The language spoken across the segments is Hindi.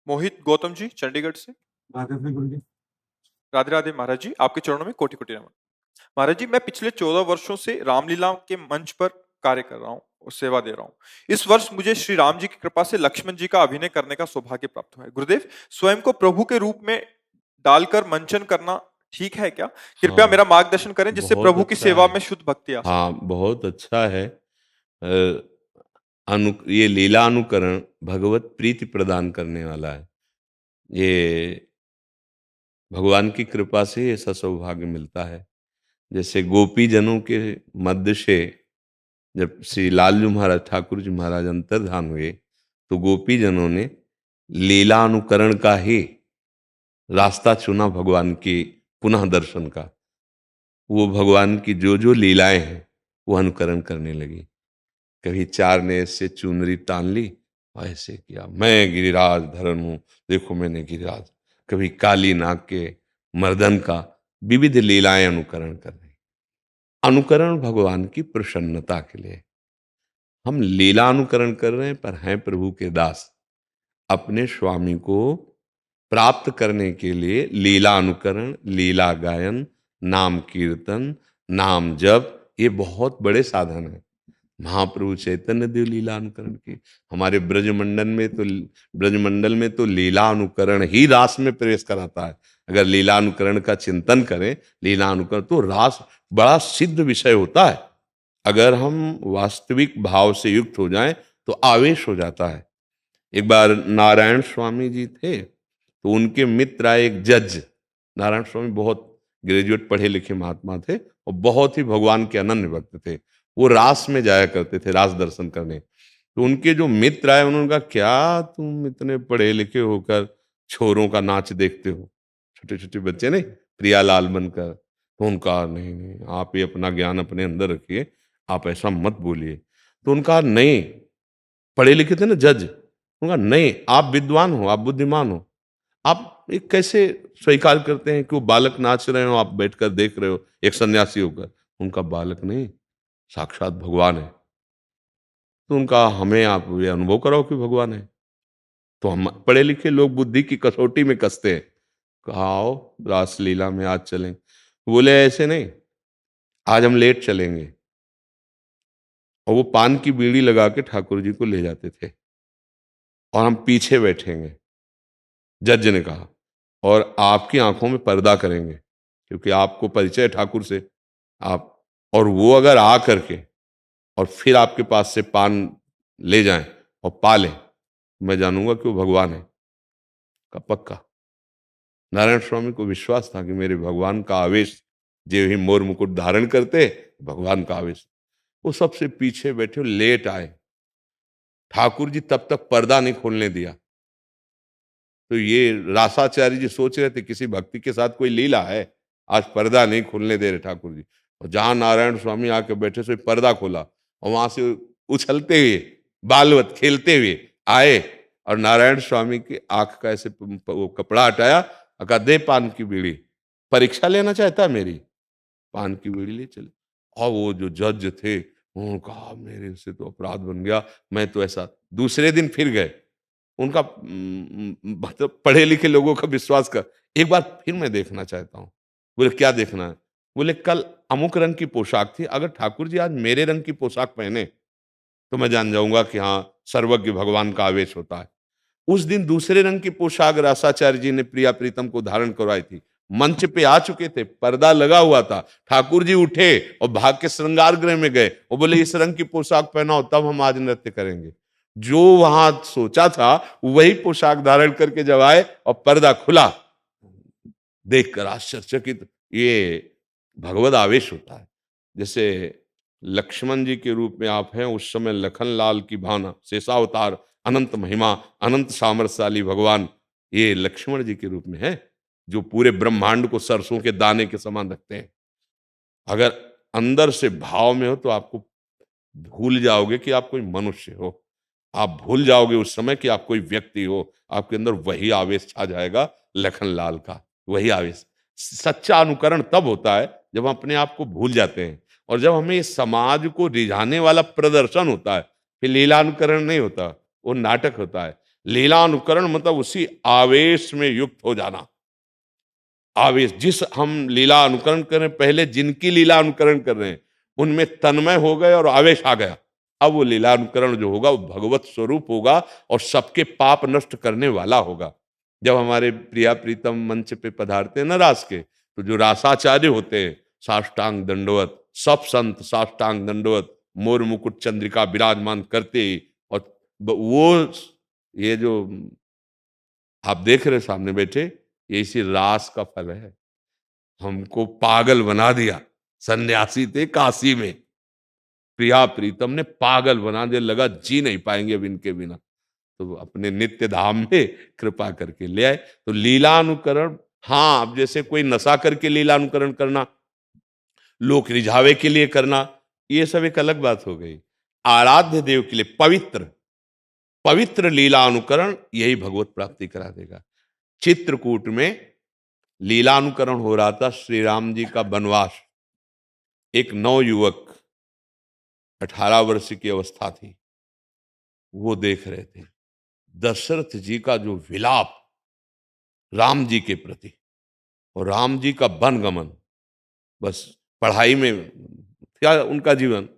मोहित गौतम जी चंडीगढ़ से। राधे राधे महाराज जी, आपके चरणों में कोटि कोटि नमन। महाराज जी, मैं पिछले 14 वर्षों से रामलीला के मंच पर कार्य कर रहा हूँ और सेवा दे रहा हूँ। इस वर्ष मुझे श्री राम जी की कृपा से लक्ष्मण जी का अभिनय करने का सौभाग्य प्राप्त हुआ है। गुरुदेव, स्वयं को प्रभु के रूप में डालकर मंचन करना ठीक है क्या? कृपया मेरा हाँ, मार्गदर्शन करें जिससे बहुत प्रभु की अच्छा सेवा है। में शुद्ध भक्ति आ सके। हाँ, बहुत अच्छा है। ये लीला अनुकरण भगवत प्रीति प्रदान करने वाला है। ये भगवान की कृपा से ऐसा सौभाग्य मिलता है। जैसे गोपी जनों के मध्य से जब श्री लालजू महाराज ठाकुर जी महाराज अंतर्धान हुए, तो गोपी जनों ने लीला अनुकरण का ही रास्ता चुना भगवान के पुनः दर्शन का। वो भगवान की जो जो लीलाएं हैं वो अनुकरण करने लगी। कभी चार ने ऐसे चुनरी तान ली और ऐसे किया, मैं गिरिराज धरण हूं, देखो मैंने गिरिराज। कभी काली नाग के मर्दन का विविध लीलाएं अनुकरण कर रही। अनुकरण भगवान की प्रसन्नता के लिए। हम लीला अनुकरण कर रहे हैं पर हैं प्रभु के दास। अपने स्वामी को प्राप्त करने के लिए लीला अनुकरण, लीला गायन, नाम कीर्तन, नाम जप, ये बहुत बड़े साधन है। महाप्रभु चैतन्य देव लीला अनुकरण की। हमारे ब्रजमंडल में तो लीला अनुकरण ही रास में प्रवेश कराता है। अगर लीला अनुकरण का चिंतन करें, लीला अनुकरण, तो रास बड़ा सिद्ध विषय होता है। अगर हम वास्तविक भाव से युक्त हो जाएं तो आवेश हो जाता है। एक बार नारायण स्वामी जी थे, तो उनके मित्र आए एक जज। नारायण स्वामी बहुत ग्रेजुएट पढ़े लिखे महात्मा थे और बहुत ही भगवान के अनन्य भक्त थे। वो रास में जाया करते थे, रास दर्शन करने। तो उनके जो मित्र आए, उन्होंने कहा, क्या तुम इतने पढ़े लिखे होकर छोरों का नाच देखते हो? छोटे छोटे बच्चे नहीं, प्रियालाल बनकर। तो उनका, नहीं नहीं, आप ये अपना ज्ञान अपने अंदर रखिए, आप ऐसा मत बोलिए। तो उनका, नहीं, पढ़े लिखे थे ना जज, उनका, नहीं, आप विद्वान हो, आप बुद्धिमान हो, आप एक कैसे स्वीकार करते हैं कि वो बालक नाच रहे हो, आप बैठकर देख रहे हो एक सन्यासी होकर? उनका, बालक नहीं, साक्षात भगवान है। तो उनका, हमें आप ये अनुभव कराओ कि भगवान है। तो हम पढ़े लिखे लोग बुद्धि की कसौटी में कसते हैं। कहा, आओ रासलीला में आज चलें। बोले, ऐसे नहीं, आज हम लेट चलेंगे। और वो पान की बीड़ी लगा के ठाकुर जी को ले जाते थे और हम पीछे बैठेंगे, जज ने कहा, और आपकी आंखों में पर्दा करेंगे क्योंकि आपको परिचय है ठाकुर से। आप, और वो अगर आ करके और फिर आपके पास से पान ले जाएं और पा लें, मैं जानूंगा कि वो भगवान है का पक्का। नारायण स्वामी को विश्वास था कि मेरे भगवान का आवेश, जे ही मोर मुकुट धारण करते, भगवान का आवेश। वो सबसे पीछे बैठे, लेट आए। ठाकुर जी तब तक पर्दा नहीं खोलने दिया। तो ये रासाचार्य जी सोच रहे थे किसी भक्ति के साथ कोई लीला है, आज पर्दा नहीं खोलने दे रहे ठाकुर जी। और जहां नारायण स्वामी आके बैठे, सो पर्दा खोला और वहां से उछलते हुए, बालवत खेलते हुए आए और नारायण स्वामी की आंख का ऐसे वो कपड़ा हटाया, कहा, दे पान की बीड़ी, परीक्षा लेना चाहता है मेरी? पान की बीड़ी ले चले। और वो जो जज थे, उन्होंने कहा, मेरे से तो अपराध बन गया, मैं तो ऐसा। दूसरे दिन फिर गए। उनका मतलब पढ़े लिखे लोगों का विश्वास कर, एक बार फिर मैं देखना चाहता हूँ। बोले, क्या देखना है? बोले, कल अमुक रंग की पोशाक थी, अगर ठाकुर जी आज मेरे रंग की पोशाक पहने तो मैं जान जाऊंगा कि हाँ, सर्वज्ञ भगवान का आवेश होता है। उस दिन दूसरे रंग की पोशाक रासाचार्य जी ने प्रिया प्रीतम को धारण करवाई थी। मंच पे आ चुके थे, पर्दा लगा हुआ था। ठाकुर जी उठे और भाग के श्रृंगार गृह में गए और बोले, इस रंग की पोशाक पहनाओ, तब हम आज नृत्य करेंगे। जो वहां सोचा था वही पोशाक धारण करके जब आए और पर्दा खुला, देखकर आश्चर्यचकित। ये भगवत आवेश होता है। जैसे लक्ष्मण जी के रूप में आप हैं, उस समय लखन लाल की भावना, शेषावतार, अनंत महिमा, अनंत सामर्थ्यशाली भगवान, ये लक्ष्मण जी के रूप में है, जो पूरे ब्रह्मांड को सरसों के दाने के समान रखते हैं। अगर अंदर से भाव में हो तो आपको भूल जाओगे कि आप कोई मनुष्य हो। आप भूल जाओगे उस समय कि आप कोई व्यक्ति हो। आपके अंदर वही आवेश छा जाएगा, लखन लाल का वही आवेश। सच्चा अनुकरण तब होता है जब हम अपने आप को भूल जाते हैं और जब हमें इस समाज को रिझाने वाला प्रदर्शन होता है। फिर लीला अनुकरण नहीं होता, वो नाटक होता है। लीलानुकरण मतलब उसी आवेश में युक्त हो जाना। आवेश, जिस हम लीला अनुकरण कर रहे हैं, पहले जिनकी लीला अनुकरण कर रहे हैं उनमें तन्मय हो गए और आवेश आ गया। अब वो लीला अनुकरण जो होगा वो भगवत स्वरूप होगा और सबके पाप नष्ट करने वाला होगा। जब हमारे प्रिया प्रीतम मंच पे पधारते हैं ना रास के, तो जो रासाचार्य होते हैं साष्टांग दंडवत, सब संत साष्टांग दंडवत, मोर मुकुट चंद्रिका विराजमान करते ही, और वो ये जो आप देख रहे सामने बैठे, ये इसी रास का फल है। हमको पागल बना दिया। सन्यासी थे काशी में, प्रिया प्रीतम ने पागल बना दिया, लगा जी नहीं पाएंगे अब इनके बिना, तो अपने नित्य धाम में कृपा करके ले आए। तो लीलानुकरण, हाँ, अब जैसे कोई नशा करके लीलानुकरण करना, लोक रिझावे के लिए करना, ये सब एक अलग बात हो गई। आराध्य देव के लिए पवित्र पवित्र लीलानुकरण यही भगवत प्राप्ति करा देगा। चित्रकूट में लीलानुकरण हो रहा था, श्री राम जी का वनवास। एक नवयुवक 18 वर्ष की अवस्था थी, वो देख रहे थे दशरथ जी का जो विलाप राम जी के प्रति, और राम जी का वनगमन, बस पढ़ाई में क्या उनका जीवन,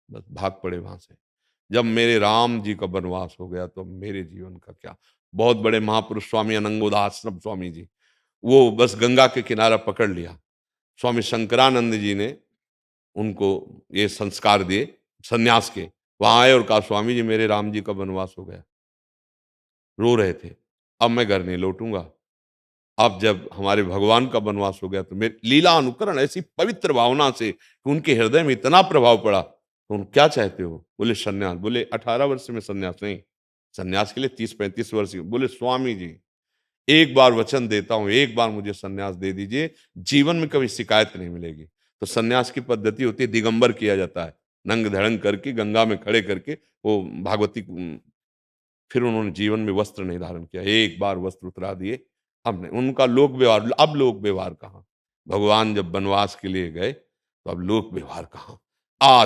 बस भाग पड़े वहां से। जब मेरे राम जी का वनवास हो गया तो मेरे जीवन का क्या। बहुत बड़े महापुरुष स्वामी अनंगोदाश्रम स्वामी जी, वो बस गंगा के किनारा पकड़ लिया। स्वामी शंकरानंद जी ने उनको ये संस्कार दिए सन्यास के। वहां आए और कहा, स्वामी जी मेरे राम जी का वनवास हो गया। रो रहे थे, अब मैं घर नहीं लौटूंगा। अब जब हमारे भगवान का वनवास हो गया तो मेरे लीला अनुकरण ऐसी पवित्र भावना से कि उनके हृदय में इतना प्रभाव पड़ा। तो उन क्या चाहते हो? बोले सन्यास। बोले 18 वर्ष में सन्यास नहीं, सन्यास के लिए 30-35 वर्ष की। बोले स्वामी जी एक बार वचन देता हूं, एक बार मुझे सन्यास दे दीजिए, जीवन में कभी शिकायत नहीं मिलेगी। तो सन्यास की पद्धति होती है, दिगंबर किया जाता है, नंग धड़ंग करके गंगा में खड़े करके वो भागवती। फिर उन्होंने जीवन में वस्त्र नहीं धारण किया, एक बार वस्त्र उतरा दिए। अब नहीं, उनका लोक व्यवहार, अब लोक व्यवहार कहाँ। भगवान जब वनवास के लिए गए तो अब लोक व्यवहार कहाँ।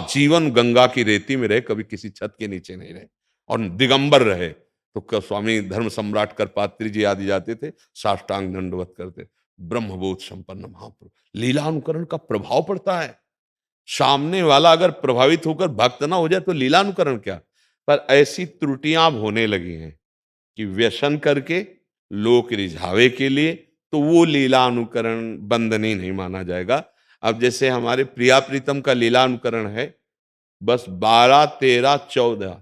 जीवन गंगा की रेती में रहे, कभी किसी छत के नीचे नहीं रहे और दिगंबर रहे। तो स्वामी धर्म सम्राट करपात्री जी आदि जाते थे, साष्टांग दंडवत करते। ब्रह्मबोध संपन्न महापुरुष। लीलानुकरण का प्रभाव पड़ता है। सामने वाला अगर प्रभावित होकर भक्त ना हो जाए तो लीलानुकरण क्या। पर ऐसी त्रुटियां अब होने लगी हैं कि व्यसन करके लोक रिझावे के लिए, तो वो लीला अनुकरण बंदनीय नहीं माना जाएगा। अब जैसे हमारे प्रिया प्रीतम का लीला अनुकरण है, बस 12, 13, 14,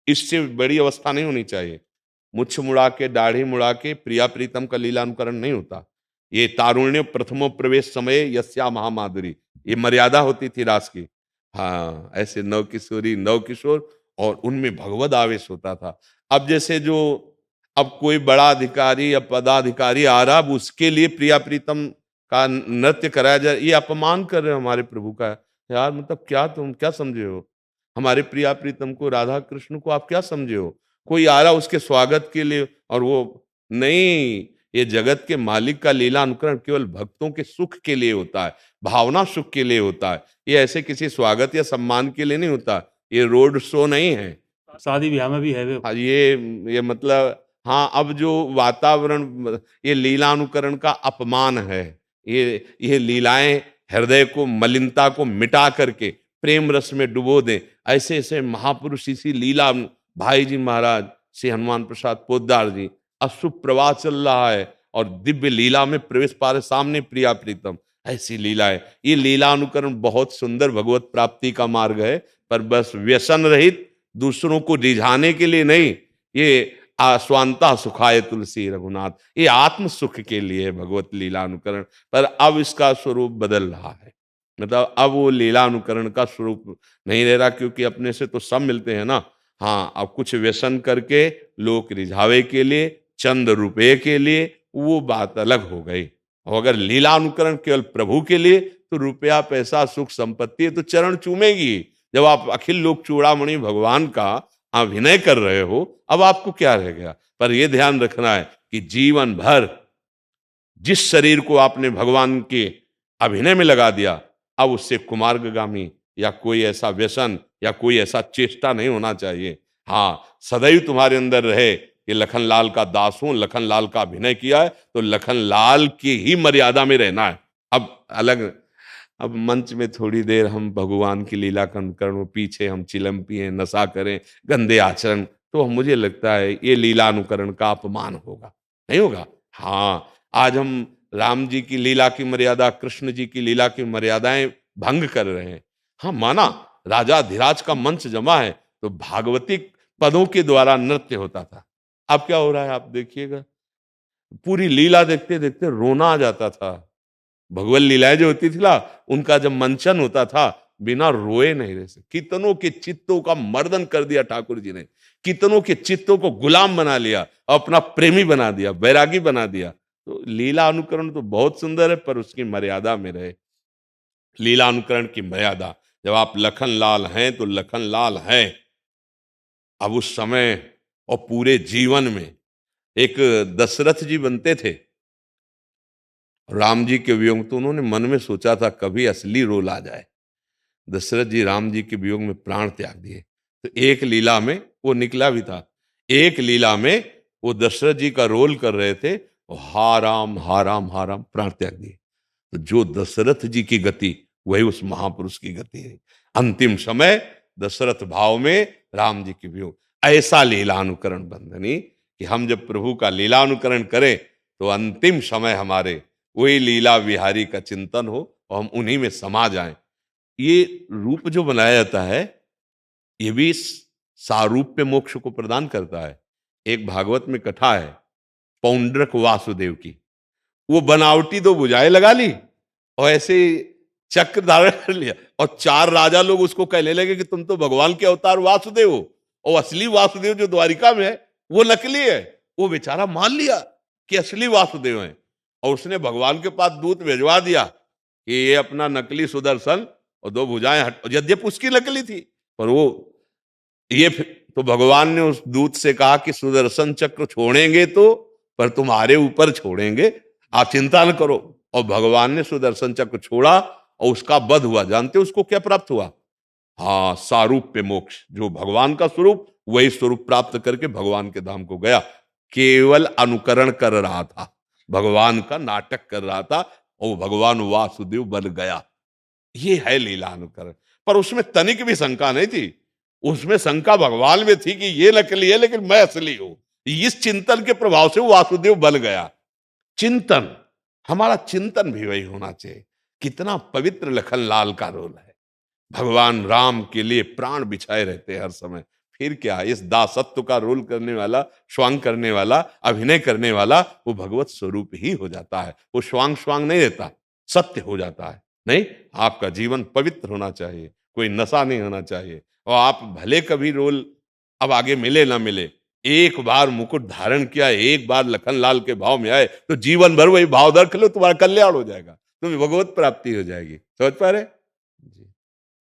इससे बड़ी अवस्था नहीं होनी चाहिए। मुछ मुड़ा के, दाढ़ी मुड़ा के प्रिया प्रीतम का लीला अनुकरण नहीं होता। ये तारुण्य प्रथमो प्रवेश समय यस्या महामाधुरी, ये मर्यादा होती थी रास की। हाँ, ऐसे नव किशोरी नव किशोर, और उनमें भगवद आवेश होता था। अब जैसे जो अब कोई बड़ा अधिकारी या पदाधिकारी आ रहा, अब उसके लिए प्रिया प्रीतम का नृत्य कराया जाए, ये अपमान कर रहे हो हमारे प्रभु का। यार मतलब क्या, तुम क्या समझे हो हमारे प्रिया प्रीतम को, राधा कृष्ण को आप क्या समझे हो? कोई आ रहा उसके स्वागत के लिए, और वो नहीं। ये जगत के मालिक का लीला अनुकरण केवल भक्तों के सुख के लिए होता है, भावना सुख के लिए होता है। ये ऐसे किसी स्वागत या सम्मान के लिए नहीं होता। ये रोड शो नहीं है। शादी ब्याह में भी है वे। हाँ, ये मतलब, हाँ, अब जो वातावरण, ये लीलानुकरण का अपमान है। ये लीलाएं हृदय को, मलिनता को मिटा करके प्रेम रस में डुबो दें। ऐसे ऐसे महापुरुष इसी लीला, भाई जी महाराज श्री हनुमान प्रसाद पोद्दार जी, अशुभ प्रवाह चल रहा है और दिव्य लीला में प्रवेश पा रहे, सामने प्रिया प्रीतम। ऐसी लीला है। ये लीलानुकरण बहुत सुंदर भगवत प्राप्ति का मार्ग है, पर बस व्यसन रहित, दूसरों को रिझाने के लिए नहीं। ये स्वांता सुखाय तुलसी रघुनाथ, ये आत्म सुख के लिए है भगवत लीला अनुकरण। पर अब इसका स्वरूप बदल रहा है, मतलब अब वो लीला अनुकरण का स्वरूप नहीं रह रहा, क्योंकि अपने से तो सब मिलते हैं ना। हाँ, अब कुछ व्यसन करके लोक रिझावे के लिए, चंद रुपए के लिए, वो बात अलग हो गई। और अगर लीला अनुकरण केवल प्रभु के लिए, तो रुपया पैसा सुख संपत्ति तो चरण चूमेगी। जब आप अखिल लोक चूड़ामणि भगवान का अभिनय कर रहे हो, अब आपको क्या रह गया। पर यह ध्यान रखना है कि जीवन भर जिस शरीर को आपने भगवान के अभिनय में लगा दिया, अब उससे कुमार्गगामी या कोई ऐसा व्यसन या कोई ऐसा चेष्टा नहीं होना चाहिए। हाँ, सदैव तुम्हारे अंदर रहे कि लखनलाल का दास हूं, लखनलाल का अभिनय किया है तो लखनलाल की ही मर्यादा में रहना है। अब मंच में थोड़ी देर हम भगवान की लीला का अनुकरण, पीछे हम चिलम पिए, नशा करें, गंदे आचरण, तो मुझे लगता है ये लीला अनुकरण का अपमान होगा, नहीं होगा। हाँ, आज हम राम जी की लीला की मर्यादा, कृष्ण जी की लीला की मर्यादाएं भंग कर रहे हैं। हाँ, माना राजाधिराज का मंच जमा है तो भागवतिक पदों के द्वारा नृत्य होता था। अब क्या हो रहा है आप देखिएगा, पूरी लीला देखते देखते रोना आ जाता था। भगवत लीलाएं जो होती थी ना, उनका जब मंचन होता था, बिना रोए नहीं रह सकते। कितनों के चित्तों का मर्दन कर दिया ठाकुर जी ने, कितनों के चित्तों को गुलाम बना लिया, अपना प्रेमी बना दिया, बैरागी बना दिया। तो लीला अनुकरण तो बहुत सुंदर है, पर उसकी मर्यादा में रहे। लीला अनुकरण की मर्यादा, जब आप लखनलाल हैं तो लखनलाल हैं। अब उस समय और पूरे जीवन में एक दशरथ जी बनते थे राम जी के वियोग, तो उन्होंने मन में सोचा था कभी असली रोल आ जाए। दशरथ जी राम जी के वियोग में प्राण त्याग दिए। तो एक लीला में वो निकला भी था, एक लीला में वो दशरथ जी का रोल कर रहे थे, हा राम हा राम हा राम, प्राण त्याग दिए। तो जो दशरथ जी की गति, वही उस महापुरुष की गति है। अंतिम समय दशरथ भाव में राम जी की वियोग। ऐसा लीला अनुकरण बंधनी कि हम जब प्रभु का लीला अनुकरण करें तो अंतिम समय हमारे वही लीला विहारी का चिंतन हो और हम उन्हीं में समा जाएं। ये रूप जो बनाया जाता है, ये भी सारूप्य मोक्ष को प्रदान करता है। एक भागवत में कथा है पौंड्रक वासुदेव की। वो बनावटी दो भुजाएं लगा ली और ऐसे चक्र धारण कर लिया, और चार राजा लोग उसको कहने लगे कि तुम तो भगवान के अवतार वासुदेव हो, और असली वासुदेव जो द्वारिका में है वो नकली है। वो बेचारा मान लिया कि असली वासुदेव है, और उसने भगवान के पास दूत भेजवा दिया कि ये अपना नकली सुदर्शन और दो भुजाएं हट, यद्यपि उसकी नकली थी, पर वो तो भगवान ने उस दूत से कहा कि सुदर्शन चक्र छोड़ेंगे तो, पर तुम्हारे ऊपर छोड़ेंगे, आप चिंता न करो। और भगवान ने सुदर्शन चक्र छोड़ा और उसका वध हुआ। जानते हो उसको क्या प्राप्त हुआ? हाँ, सारूप्य मोक्ष। जो भगवान का स्वरूप, वही स्वरूप प्राप्त करके भगवान के धाम को गया। केवल अनुकरण कर रहा था, भगवान का नाटक कर रहा था, और भगवान वासुदेव बन गया। ये है लीला अनुकरण। पर उसमें तनिक भी शंका नहीं थी, उसमें शंका भगवान में थी कि ये नकली है लेकिन मैं असली हूं। इस चिंतन के प्रभाव से वो वासुदेव बन गया। चिंतन, हमारा चिंतन भी वही होना चाहिए। कितना पवित्र लखनलाल का रोल है। भगवान राम के लिए प्राण बिछाए रहते हैं हर समय। फिर क्या, इस दासत्व का रोल करने वाला, स्वांग करने वाला, अभिनय करने वाला, वो भगवत स्वरूप ही हो जाता है। वो स्वांग स्वांग नहीं रहता, सत्य हो जाता है। नहीं, आपका जीवन पवित्र होना चाहिए, कोई नशा नहीं होना चाहिए। और आप भले कभी रोल अब आगे मिले ना मिले, एक बार मुकुट धारण किया, एक बार लखनलाल के भाव में आए तो जीवन भर वही भाव रख लो, तुम्हारा कल्याण हो जाएगा, तुम्हें भगवत प्राप्ति हो जाएगी। समझ पा रहे?